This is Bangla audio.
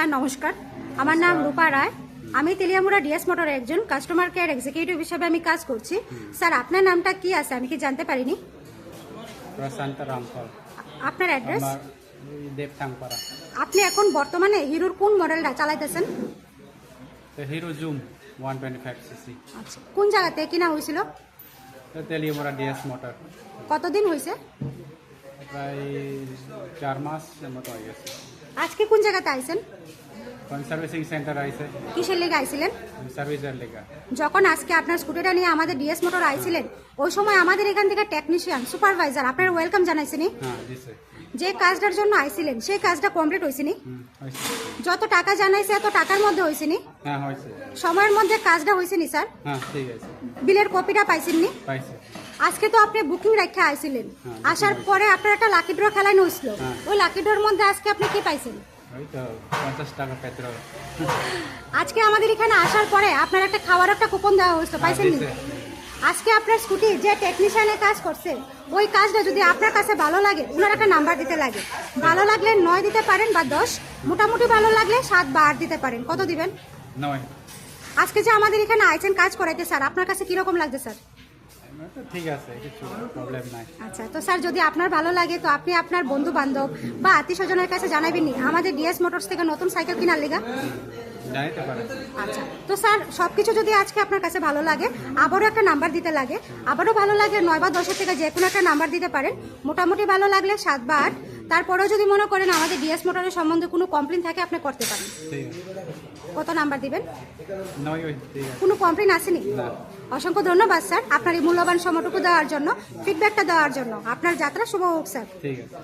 নমস্কার, আমার নাম রূপা রায়। আমি তেলিয়ামুড়া ডিএস মোটরের একজন কাস্টমার কেয়ার এক্সিকিউটিভ হিসেবে আমি কাজ করছি। স্যার, আপনার নামটা কি আছে আমি কি জানতে পারিনি? প্রশান্ত রামপাল। আপনার অ্যাড্রেস? দেবটাংপাড়া। আপনি এখন বর্তমানে হিরোর কোন মডেলটা চালাইতেছেন? Hero zoom 125cc। আচ্ছা, কোন জায়গাতে কিনা হয়েছিল? Teliamura DS motor. কতদিন হয়েছে? প্রায় 4 মাস মতো হয়ে গেছে। আজকে কোন জায়গাতে আইছেন? সার্ভিসিং সেন্টার আইছে। কিসের লেগে আইছিলেন? সার্ভিসের লেগা। যখন আজকে আপনার স্কুটিটা নিয়ে আমাদের ডিএস মোটর আইছিলেন, ওই সময় আমাদের এখান থেকে টেকনিশিয়ান সুপারভাইজার আপনার ওয়েলকাম জানাইছিনি? হ্যাঁ দিছে। যে কাজটার জন্য আইছিলেন সেই কাজটা কমপ্লিট হয়েছিনি? হয়েছে। যত টাকা জানাইছে এত টাকার মধ্যে হয়েছিনি? হ্যাঁ হয়েছে। সময়ের মধ্যে কাজটা হয়েছিনি স্যার? হ্যাঁ ঠিক আছে। বিলের কপিটা পাইছেননি? পাইছে। আজকে তো আপনি বুকিং রেখে আইছিলেন, হ্যাঁ, আসার পরে আপনার একটা লাকি ড্র খেলানো হয়েছিল। হ্যাঁ। ওই লাকি ড্রর মধ্যে আজকে আপনি কি পাইছেন? ওই তো 50 টাকা পেট্রোল। আজকে আমাদের এখানে আসার পরে আপনার একটা খাওয়ার একটা কুপন দেওয়া হয়েছিল, পাইছেননি? দিছে। আজকে আপনার স্কুটি যে টেকনিশিয়ানে কাজ করছে ওই কাজটা যদি আপনার কাছে ভালো লাগে ওনার একটা নাম্বার দিতে লাগে। ভালো লাগলে 9 দিতে পারেন বা 10, মোটামুটি ভালো লাগলে 7 বা 8 দিতে পারেন। কত দিবেন? 9। আজকে যে আমাদের এখানে আইছেন কাজ করাইতে, স্যার আপনার কাছে কিরকম লাগছে স্যার? তো ঠিক আছে, কিছু প্রবলেম নাই। আচ্ছা, তো স্যার যদি আপনার ভালো লাগে তো আপনি আপনার বন্ধু বান্ধব বা আত্মীয় স্বজনের কাছে জানাবেন নি আমাদের ডিএস মোটরস থেকে নতুন সাইকেল কেনার লেগা। জানাইতে পারেন। আচ্ছা, তো স্যার সবকিছু যদি আজকে আপনার কাছে ভালো লাগে আবারও একটা নাম্বার দিতে লাগে, আবারও ভালো লাগে 9 বা 10 থেকে যে কোনো একটা নাম্বার দিতে পারেন। মোটামুটি ভালো লাগলে 7 বা 8। তারপরেও যদি মনে করেন আমাদের ডিএস মোটরের সম্বন্ধে কোনো কমপ্লেন থাকে আপনি করতে পারেন। ঠিক আছে। কত নাম্বার দিবেন? 9। ঠিক আছে। কোনো কমপ্লেন আসেনি? না। অসংখ্য ধন্যবাদ স্যার আপনার এই মূল্যবান সময়টুকু দেওয়ার জন্য, ফিডব্যাকটা দেওয়ার জন্য। আপনার যাত্রা শুভ হোক স্যার। ঠিক আছে।